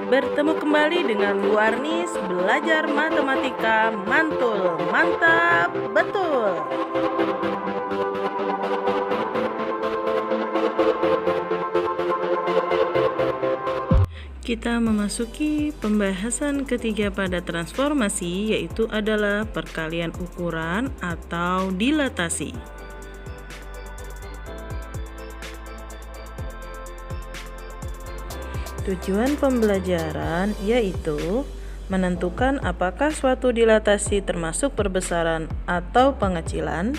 Bertemu kembali dengan Bu Arnis, belajar matematika mantul, mantap, betul. Kita memasuki pembahasan ketiga pada transformasi, yaitu adalah perkalian ukuran atau dilatasi. Tujuan pembelajaran yaitu menentukan apakah suatu dilatasi termasuk perbesaran atau pengecilan,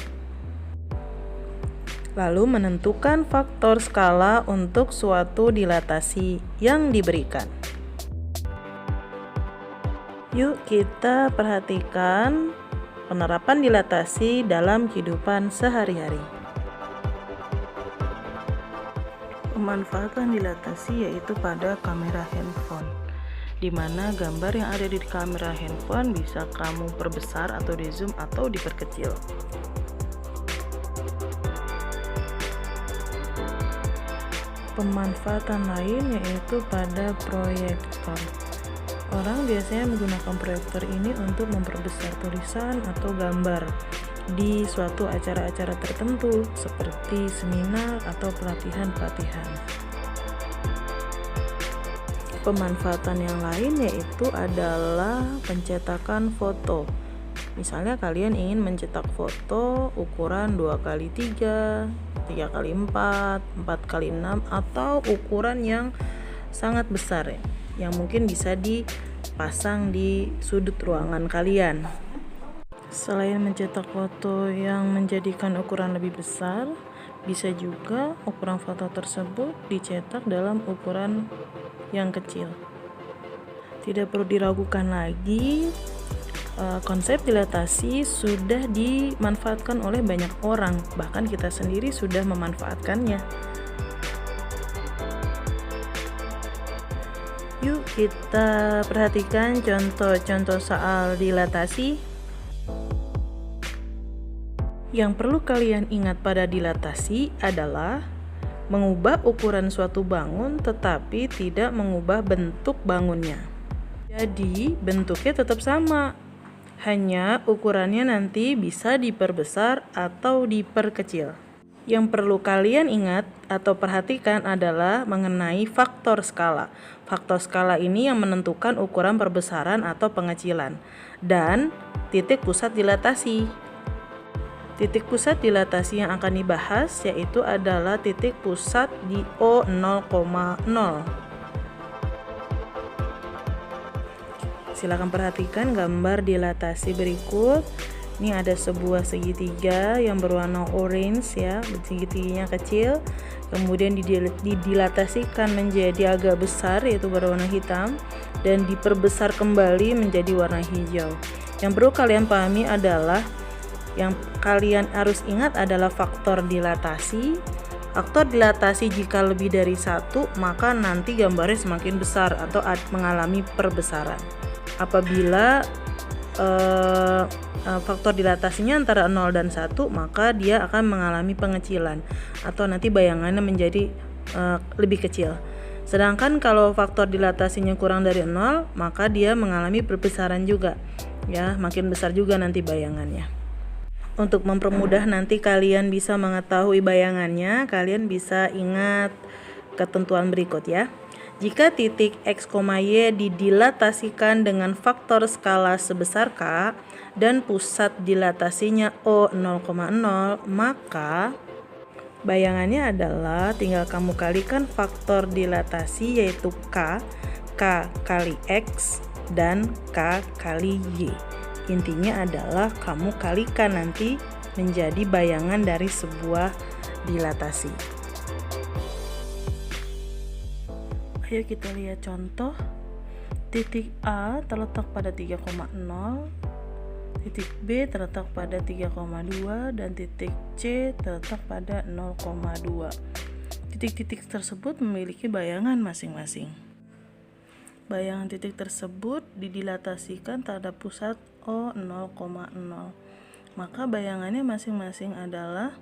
lalu menentukan faktor skala untuk suatu dilatasi yang diberikan. Yuk kita perhatikan penerapan dilatasi dalam kehidupan sehari-hari. Pemanfaatan dilatasi yaitu pada kamera handphone, di mana gambar yang ada di kamera handphone bisa kamu perbesar atau di zoom atau diperkecil. Pemanfaatan lain yaitu pada proyektor. Orang biasanya menggunakan proyektor ini untuk memperbesar tulisan atau gambar di suatu acara-acara tertentu seperti seminar atau pelatihan-pelatihan. Pemanfaatan yang lain yaitu adalah pencetakan foto. Misalnya kalian ingin mencetak foto ukuran 2x3, 3x4, 4x6 atau ukuran yang sangat besar ya, yang mungkin bisa dipasang di sudut ruangan kalian. Selain mencetak foto yang menjadikan ukuran lebih besar, bisa juga ukuran foto tersebut dicetak dalam ukuran yang kecil. Tidak perlu diragukan lagi, konsep dilatasi sudah dimanfaatkan oleh banyak orang, bahkan kita sendiri sudah memanfaatkannya. Yuk kita perhatikan contoh-contoh soal dilatasi. Yang perlu kalian ingat pada dilatasi adalah mengubah ukuran suatu bangun tetapi tidak mengubah bentuk bangunnya. Jadi bentuknya tetap sama, hanya ukurannya nanti bisa diperbesar atau diperkecil. Yang perlu kalian ingat atau perhatikan adalah mengenai faktor skala. Faktor skala ini yang menentukan ukuran perbesaran atau pengecilan dan titik pusat dilatasi. Titik pusat dilatasi yang akan dibahas yaitu adalah titik pusat di O0,0. Silakan perhatikan gambar dilatasi berikut. Ini ada sebuah segitiga yang berwarna orange ya, segitiganya kecil. Kemudian didilatasikan menjadi agak besar yaitu berwarna hitam dan diperbesar kembali menjadi warna hijau. Yang perlu kalian pahami adalah yang kalian harus ingat adalah faktor dilatasi. Faktor dilatasi jika lebih dari 1, maka nanti gambarnya semakin besar atau mengalami perbesaran. Apabila faktor dilatasinya antara 0 dan 1, maka dia akan mengalami pengecilan atau nanti bayangannya menjadi lebih kecil. Sedangkan kalau faktor dilatasinya kurang dari 0, maka dia mengalami perbesaran juga ya, makin besar juga nanti bayangannya. Untuk mempermudah nanti kalian bisa mengetahui bayangannya, kalian bisa ingat ketentuan berikut ya. Jika titik X, Y didilatasikan dengan faktor skala sebesar K dan pusat dilatasinya O0,0, maka bayangannya adalah tinggal kamu kalikan faktor dilatasi yaitu K kali X dan K kali Y. Intinya adalah kamu kalikan nanti menjadi bayangan dari sebuah dilatasi. Ayo kita lihat contoh. Titik A terletak pada 3,0, titik B terletak pada 3,2 dan titik C terletak pada 0,2. Titik-titik tersebut memiliki bayangan masing-masing. Bayangan titik tersebut didilatasikan terhadap pusat O0,0. Maka bayangannya masing-masing adalah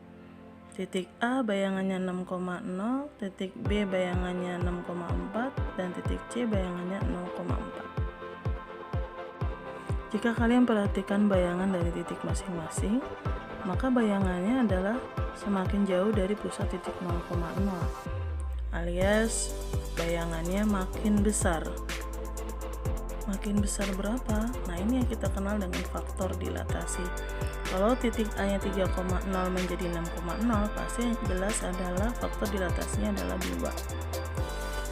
Titik A bayangannya 6,0, titik B bayangannya 6,4, dan titik C bayangannya 0,4. Jika kalian perhatikan bayangan dari titik masing-masing, maka bayangannya adalah semakin jauh dari pusat titik 0,0, alias bayangannya makin besar. Makin besar berapa? Nah, ini yang kita kenal dengan faktor dilatasi. Kalau titik A nya 3,0 menjadi 6,0, pasti yang jelas adalah faktor dilatasinya adalah 2.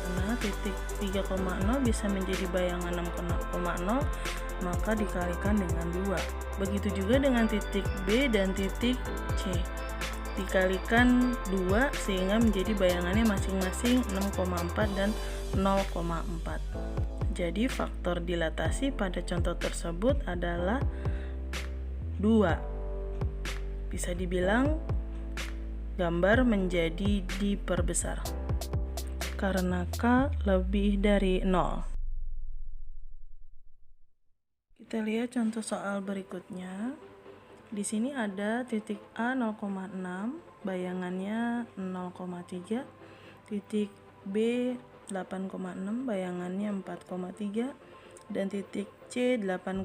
Karena titik 3,0 bisa menjadi bayangan 6,0, maka dikalikan dengan 2. Begitu juga dengan titik B dan titik C. Dikalikan 2 sehingga menjadi bayangannya masing-masing 6,4 dan 0,4. Jadi faktor dilatasi pada contoh tersebut adalah 2. Bisa dibilang gambar menjadi diperbesar karena K lebih dari 0. Kita lihat contoh soal berikutnya. Di sini ada titik A 0,6, bayangannya 0,3, titik B 8,6, bayangannya 4,3, dan titik C 8,0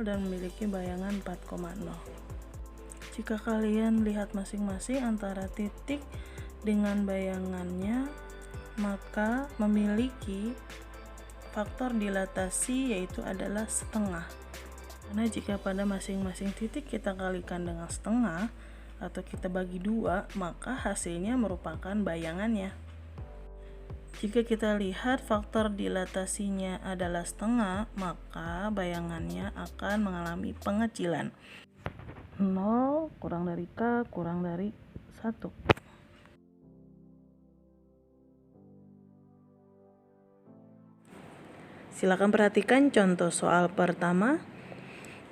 dan memiliki bayangan 4,0. Jika kalian lihat masing-masing antara titik dengan bayangannya, maka memiliki faktor dilatasi yaitu adalah setengah. Karena jika pada masing-masing titik kita kalikan dengan setengah atau kita bagi 2, maka hasilnya merupakan bayangannya. Jika kita lihat faktor dilatasinya adalah setengah, maka bayangannya akan mengalami pengecilan. 0 kurang dari K kurang dari 1. Silakan perhatikan contoh soal pertama.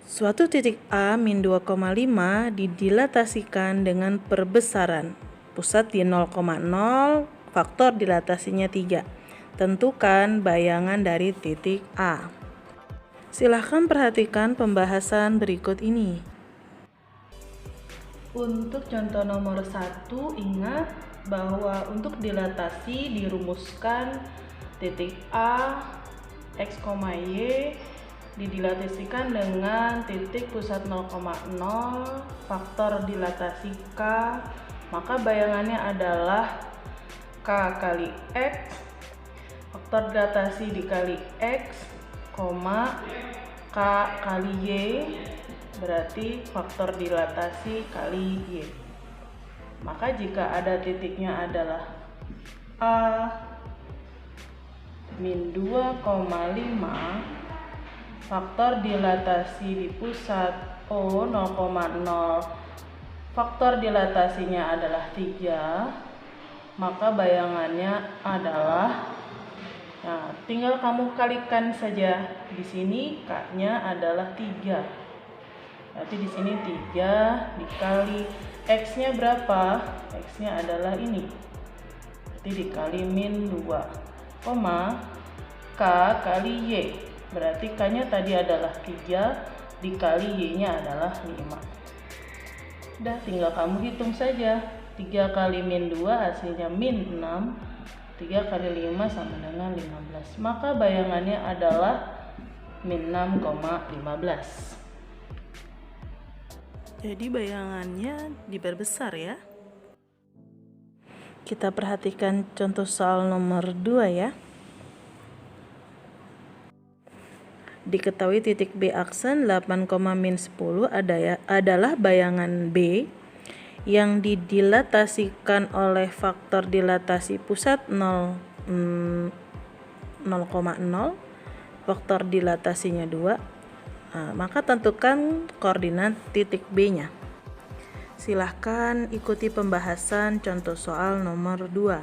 Suatu titik A min 2,5 didilatasikan dengan perbesaran. Pusat di 0,0, faktor dilatasinya 3. Tentukan bayangan dari titik A. Silahkan perhatikan pembahasan berikut ini. Untuk contoh nomor 1, ingat bahwa untuk dilatasi dirumuskan titik A, X, Y didilatasikan dengan titik pusat 0,0, faktor dilatasi K, maka bayangannya adalah K kali X, faktor dilatasi dikali X, K kali Y, berarti faktor dilatasi kali Y. Maka jika ada titiknya adalah A min 2,5, faktor dilatasi di pusat O 0,0, faktor dilatasinya adalah 3, maka bayangannya adalah, nah, tinggal kamu kalikan saja. Di sini K-nya dah 3. Berarti di sini 3 dikali X-nya berapa? X-nya adalah ini. Berarti dikali min 2, K kali Y. Berarti K-nya tadi adalah 3 dikali Y-nya adalah 5. Udah, tinggal kamu hitung saja. 3 kali min 2 hasilnya min 6. 3 kali 5 sama dengan 15. Maka bayangannya adalah min 6,15. Jadi bayangannya diperbesar ya. Kita perhatikan contoh soal nomor 2 ya. Diketahui titik B aksen 8,-10 adalah bayangan B yang didilatasikan oleh faktor dilatasi pusat 0,0, faktor dilatasinya 2. Maka tentukan koordinat titik B-nya. Silahkan ikuti pembahasan contoh soal nomor 2.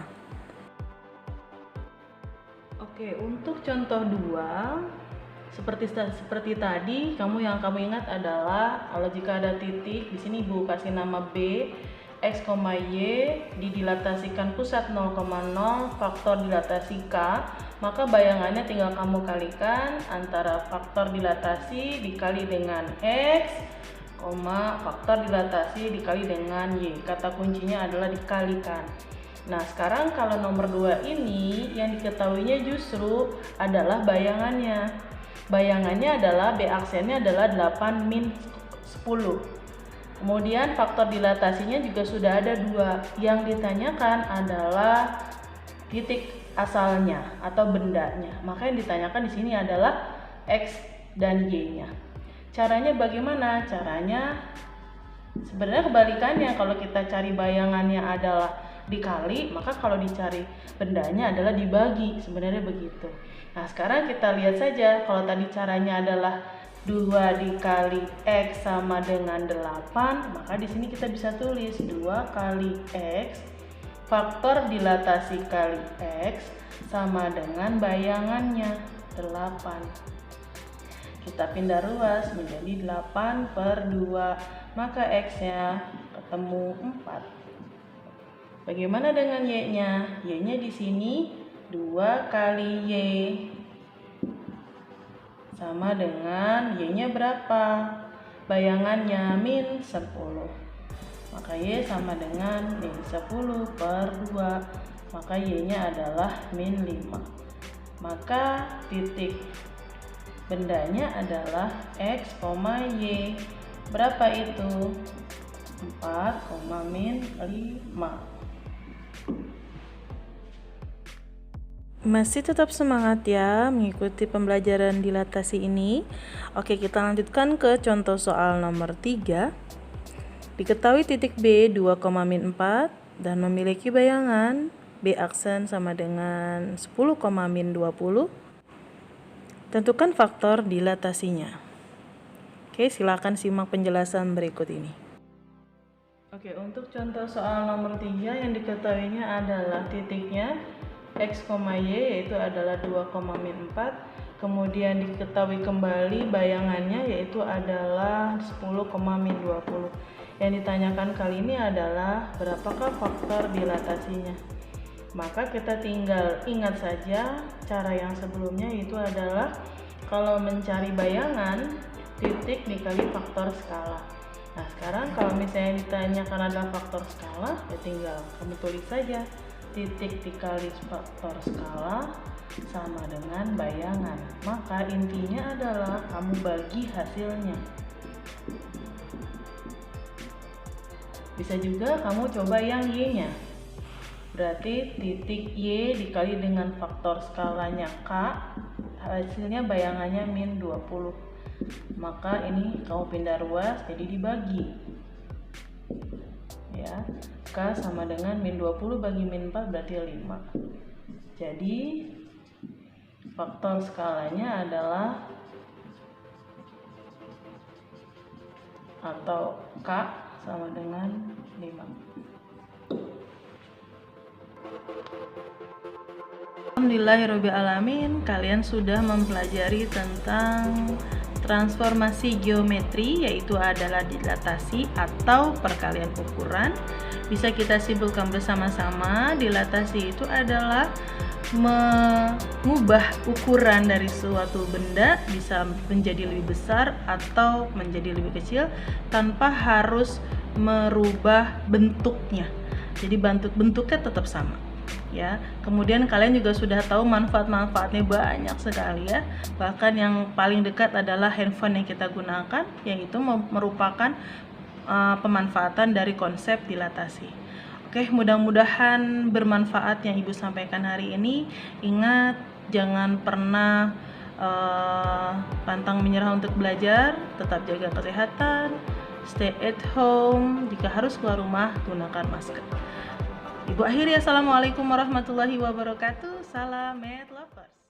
Oke, untuk contoh 2, seperti tadi, yang kamu ingat adalah kalau jika ada titik di sini Ibu kasih nama B, X, Y didilatasikan pusat 0,0, faktor dilatasi K, maka bayangannya tinggal kamu kalikan antara faktor dilatasi dikali dengan X, faktor dilatasi dikali dengan Y. Kata kuncinya adalah dikalikan. Nah, sekarang kalau nomor 2 ini yang diketahuinya justru adalah bayangannya. Bayangannya adalah B aksennya adalah 8 min 10. Kemudian faktor dilatasinya juga sudah ada 2. Yang ditanyakan adalah titik asalnya atau bendanya. Maka yang ditanyakan di sini adalah X dan Y-nya. Caranya bagaimana? Caranya sebenarnya kebalikannya. Kalau kita cari bayangannya adalah dikali, maka kalau dicari bendanya adalah dibagi. Sebenarnya begitu. Nah, sekarang kita lihat saja. Kalau tadi caranya adalah 2 dikali X sama dengan 8, maka di sini kita bisa tulis 2 kali X faktor dilatasi kali X sama dengan bayangannya 8. Kita pindah ruas menjadi 8/2, maka X-nya ketemu 4. Bagaimana dengan Y-nya? Y-nya di sini 2 kali Y sama dengan Y-nya berapa? Bayangannya min 10. Maka Y sama dengan min 10/2. Maka Y-nya adalah min 5. Maka titik bendanya adalah X, Y. Berapa itu? 4, min 5. Masih tetap semangat ya mengikuti pembelajaran dilatasi ini. Oke, kita lanjutkan ke contoh soal nomor 3. Diketahui titik B 2, min 4 dan memiliki bayangan B aksen sama dengan 10, min 20. Tentukan faktor dilatasinya. Oke, silakan simak penjelasan berikut ini. Oke, untuk contoh soal nomor 3 yang diketahuinya adalah titiknya X, Y yaitu adalah 2, min 4. Kemudian diketahui kembali bayangannya yaitu adalah 10, min 20. Yang ditanyakan kali ini adalah berapakah faktor dilatasinya. Maka kita tinggal ingat saja cara yang sebelumnya, yaitu adalah kalau mencari bayangan titik dikali faktor skala. Nah, sekarang kalau misalnya ditanyakan adalah faktor skala, ya tinggal kamu tulis saja titik dikali faktor skala sama dengan bayangan. Maka intinya adalah kamu bagi hasilnya. Bisa juga kamu coba yang Y-nya. Berarti titik Y dikali dengan faktor skalanya K, hasilnya bayangannya min 20. Maka ini kamu pindah ruas jadi dibagi. Ya, K sama dengan min 20 bagi min 4 berarti 5. Jadi faktor skalanya adalah atau K sama dengan 5. Alhamdulillahirrabbilalamin, kalian sudah mempelajari tentang transformasi geometri, yaitu adalah dilatasi atau perkalian ukuran. Bisa kita simpulkan bersama-sama, dilatasi itu adalah mengubah ukuran dari suatu benda bisa menjadi lebih besar atau menjadi lebih kecil tanpa harus merubah bentuknya. Jadi bentuknya tetap sama. Ya, kemudian kalian juga sudah tahu manfaat-manfaatnya banyak sekali ya. Bahkan yang paling dekat adalah handphone yang kita gunakan, yaitu merupakan pemanfaatan dari konsep dilatasi. Oke, mudah-mudahan bermanfaat yang Ibu sampaikan hari ini. Ingat, jangan pernah pantang menyerah untuk belajar, tetap jaga kesehatan, stay at home, jika harus keluar rumah gunakan masker. Ibu akhiri, assalamualaikum warahmatullahi wabarakatuh. Salam Med Lovers.